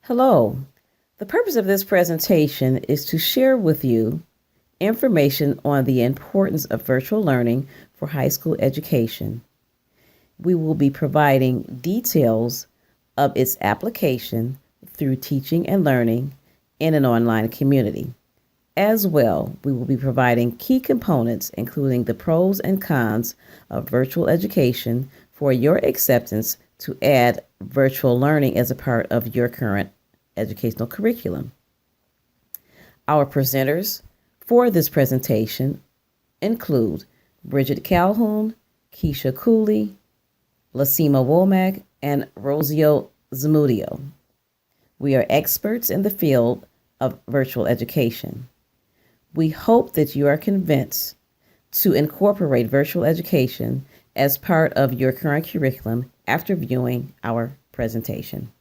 Hello. The purpose of this presentation is to share with you information on the importance of virtual learning for high school education. We will be providing details of its application through teaching and learning in an online community. As well, we will be providing key components, including the pros and cons of virtual education for your acceptance to add virtual learning as a part of your current educational curriculum. Our presenters for this presentation include Bridget Calhoun, Keisha Cooley, Lasima Womack, and Rosio Zamudio. We are experts in the field of virtual education. We hope that you are convinced to incorporate virtual education as part of your current curriculum after viewing our presentation.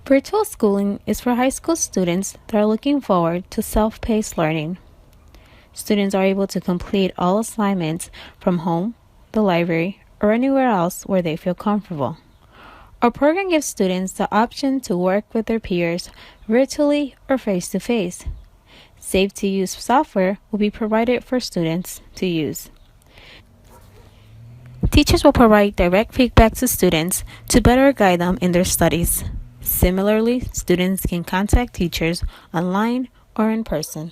Virtual schooling is for high school students that are looking forward to self-paced learning. Students are able to complete all assignments from home, the library, or anywhere else where they feel comfortable. Our program gives students the option to work with their peers virtually or face-to-face. Safe-to-use software will be provided for students to use. Teachers will provide direct feedback to students to better guide them in their studies. Similarly, students can contact teachers online or in person.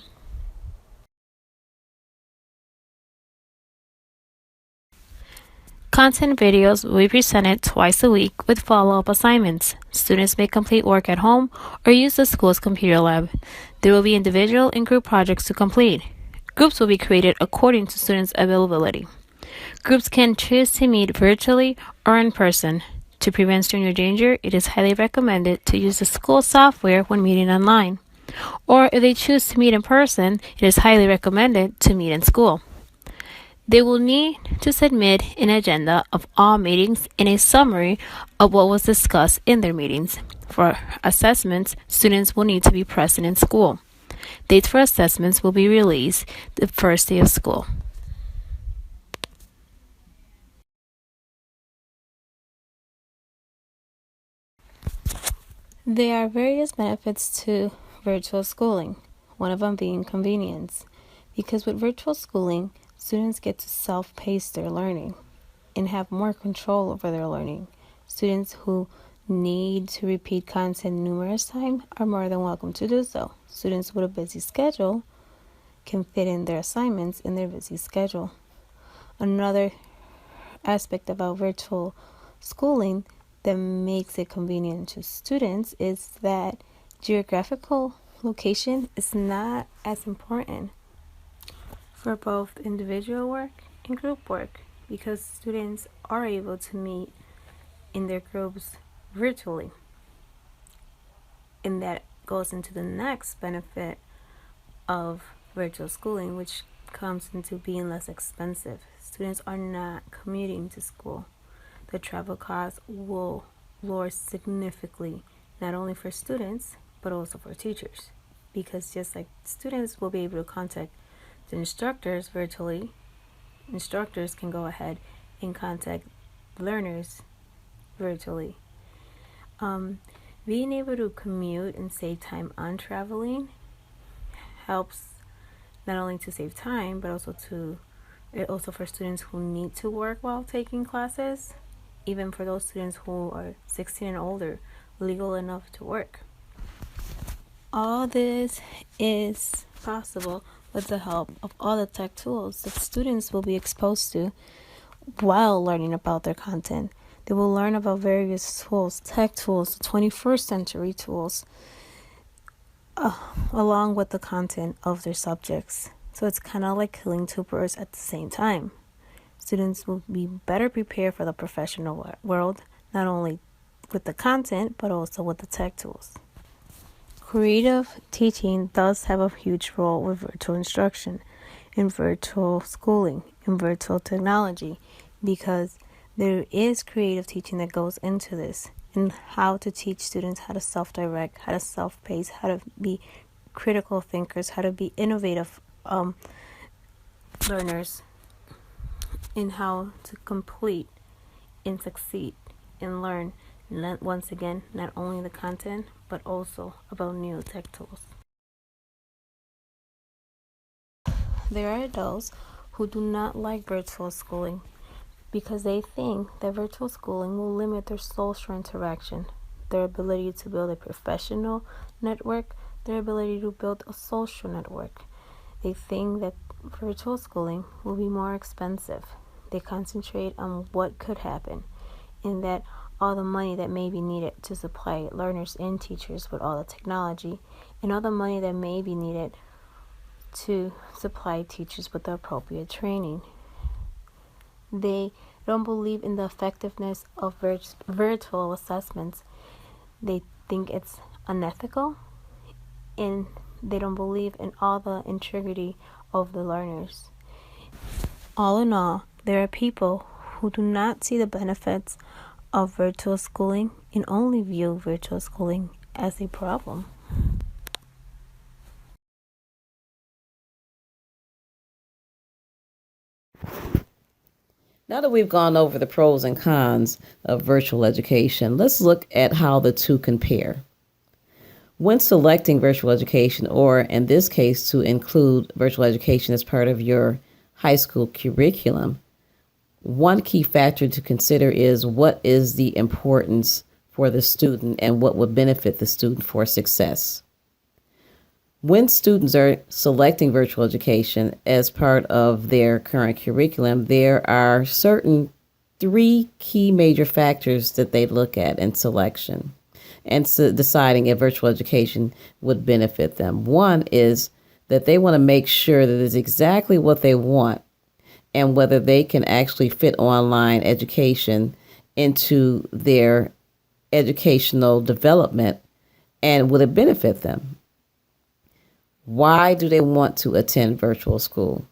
Content videos will be presented twice a week with follow-up assignments. Students may complete work at home or use the school's computer lab. There will be individual and group projects to complete. Groups will be created according to students' availability. Groups can choose to meet virtually or in person. To prevent stranger danger, it is highly recommended to use the school software when meeting online. Or if they choose to meet in person, it is highly recommended to meet in school. They will need to submit an agenda of all meetings and a summary of what was discussed in their meetings. For assessments, students will need to be present in school. Dates for assessments will be released the first day of school. There are various benefits to virtual schooling, one of them being convenience, because with virtual schooling, students get to self-pace their learning and have more control over their learning. Students who need to repeat content numerous times are more than welcome to do so. Students with a busy schedule can fit in their assignments in their busy schedule. Another aspect about virtual schooling that makes it convenient to students is that geographical location is not as important for both individual work and group work because students are able to meet in their groups virtually. And that goes into the next benefit of virtual schooling, which comes into being less expensive. Students are not commuting to school. The travel costs will lower significantly, not only for students, but also for teachers. Because just like students will be able to contact the instructors virtually, instructors can go ahead and contact learners virtually. Being able to commute and save time on traveling helps not only to save time, but also for students who need to work while taking classes, even for those students who are 16 and older, legal enough to work. All this is possible with the help of all the tech tools that students will be exposed to while learning about their content. They will learn about various tools, tech tools, 21st century tools, along with the content of their subjects. So it's kind of like killing two birds at the same time. Students will be better prepared for the professional world, not only with the content, but also with the tech tools. Creative teaching does have a huge role with virtual instruction, in virtual schooling, in virtual technology, because there is creative teaching that goes into this, and how to teach students how to self-direct, how to self-pace, how to be critical thinkers, how to be innovative learners. in how to complete and succeed and learn, once again, not only the content, but also about new tech tools. There are those who do not like virtual schooling because they think that virtual schooling will limit their social interaction, their ability to build a professional network, their ability to build a social network. They think that virtual schooling will be more expensive. They concentrate on what could happen, and that all the money that may be needed to supply learners and teachers with all the technology, and all the money that may be needed to supply teachers with the appropriate training. They don't believe in the effectiveness of virtual assessments. They think it's unethical, and they don't believe in all the integrity of the learners. All in all, there are people who do not see the benefits of virtual schooling and only view virtual schooling as a problem. Now that we've gone over the pros and cons of virtual education, let's look at how the two compare. When selecting virtual education, or in this case, to include virtual education as part of your high school curriculum, one key factor to consider is what is the importance for the student and what would benefit the student for success. When students are selecting virtual education as part of their current curriculum, there are certain three key major factors that they look at in selection and deciding if virtual education would benefit them. One is that they want to make sure that it's exactly what they want and whether they can actually fit online education into their educational development and will it benefit them. Why do they want to attend virtual school?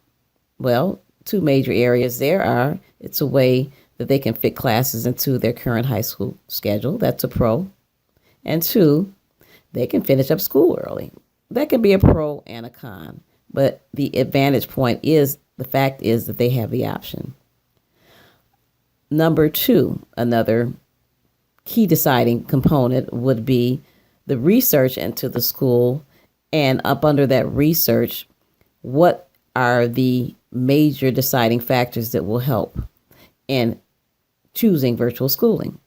Well, two major areas there are. It's a way that they can fit classes into their current high school schedule. That's a pro. And two, they can finish up school early. That can be a pro and a con. But the advantage point is the fact is that they have the option. Number two, another key deciding component would be the research into the school. And up under that research, what are the major deciding factors that will help in choosing virtual schooling?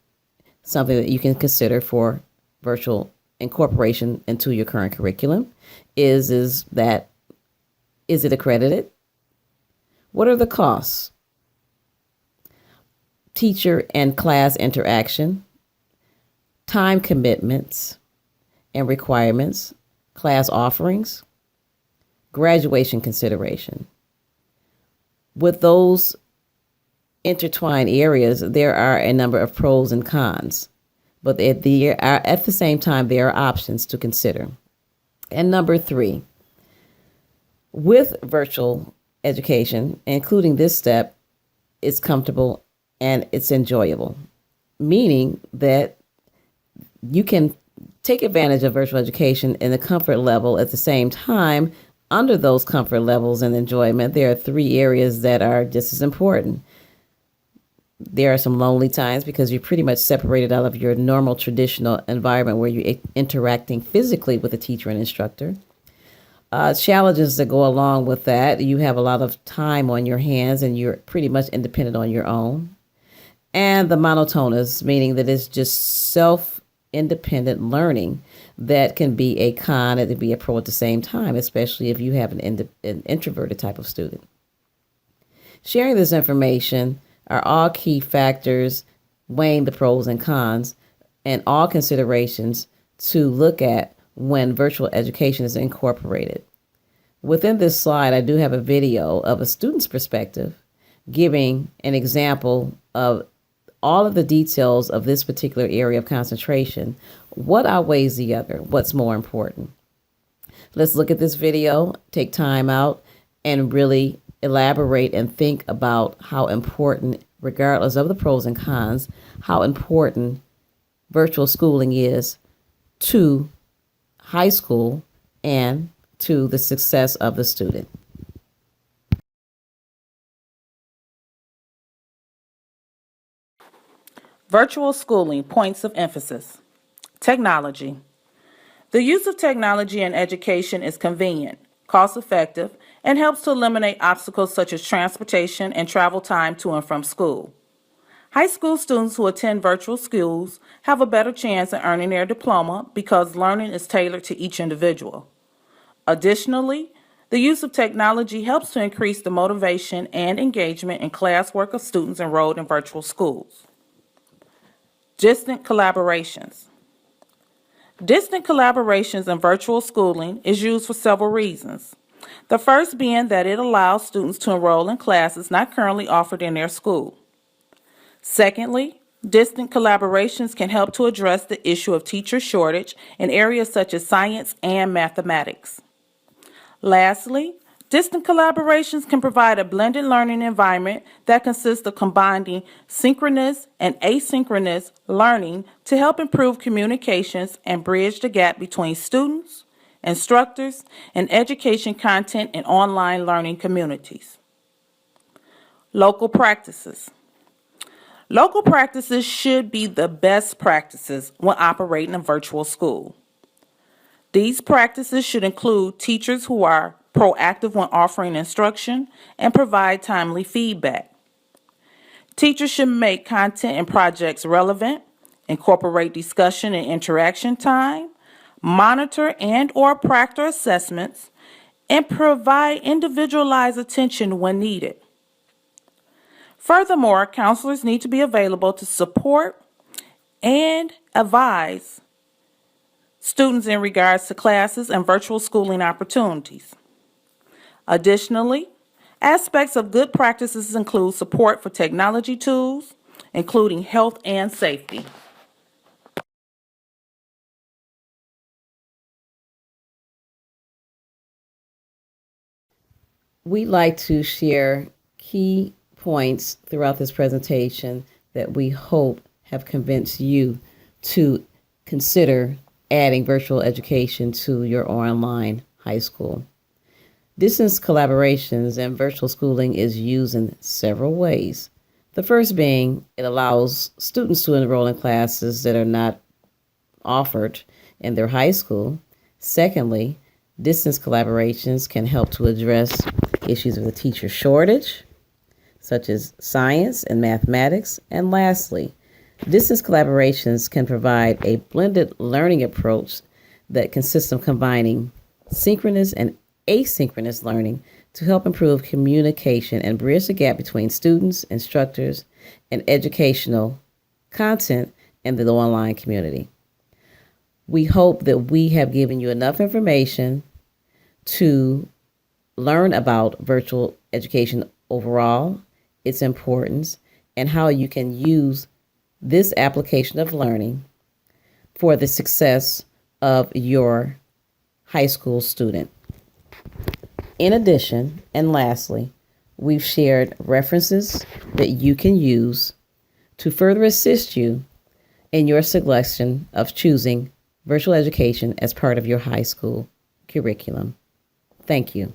Something that you can consider for virtual incorporation into your current curriculum is it accredited? What are the costs? Teacher and class interaction, time commitments and requirements, class offerings, graduation consideration. With those intertwined areas, there are a number of pros and cons, but at the same time, there are options to consider. And number three, with virtual education, including this step, it's comfortable and it's enjoyable, meaning that you can take advantage of virtual education in the comfort level. At the same time, under those comfort levels and enjoyment, there are three areas that are just as important. There are some lonely times because you're pretty much separated out of your normal traditional environment where you're interacting physically with a teacher and instructor. Challenges that go along with that. You have a lot of time on your hands and you're pretty much independent on your own. And the monotonous, meaning that it's just self-independent learning that can be a con and to be a pro at the same time, especially if you have an introverted type of student. Sharing this information are all key factors weighing the pros and cons and all considerations to look at when virtual education is incorporated. Within this slide, I do have a video of a student's perspective giving an example of all of the details of this particular area of concentration. What outweighs the other? What's more important? Let's look at this video, take time out, and really elaborate and think about how important, regardless of the pros and cons, how important virtual schooling is to high school and to the success of the student. Virtual schooling, points of emphasis. Technology. The use of technology in education is convenient, cost-effective, and helps to eliminate obstacles such as transportation and travel time to and from school. High school students who attend virtual schools have a better chance at earning their diploma because learning is tailored to each individual. Additionally, the use of technology helps to increase the motivation and engagement in classwork of students enrolled in virtual schools. Distant collaborations. Distant collaborations in virtual schooling is used for several reasons. The first being that it allows students to enroll in classes not currently offered in their school. Secondly, distant collaborations can help to address the issue of teacher shortage in areas such as science and mathematics. Lastly, distant collaborations can provide a blended learning environment that consists of combining synchronous and asynchronous learning to help improve communications and bridge the gap between students, instructors, and education content in online learning communities. Local practices. Local practices should be the best practices when operating a virtual school. These practices should include teachers who are proactive when offering instruction and provide timely feedback. Teachers should make content and projects relevant, incorporate discussion and interaction time, monitor and/or proctor assessments, and provide individualized attention when needed. Furthermore, counselors need to be available to support and advise students in regards to classes and virtual schooling opportunities. Additionally, aspects of good practices include support for technology tools, including health and safety. We'd like to share key points throughout this presentation that we hope have convinced you to consider adding virtual education to your online high school. Distance collaborations and virtual schooling is used in several ways. The first being it allows students to enroll in classes that are not offered in their high school. Secondly, distance collaborations can help to address issues of the teacher shortage, such as science and mathematics. And lastly, distance collaborations can provide a blended learning approach that consists of combining synchronous and asynchronous learning to help improve communication and bridge the gap between students, instructors, and educational content in the online community. We hope that we have given you enough information to learn about virtual education overall, its importance, and how you can use this application of learning for the success of your high school student. In addition, and lastly, we've shared references that you can use to further assist you in your selection of choosing virtual education as part of your high school curriculum. Thank you.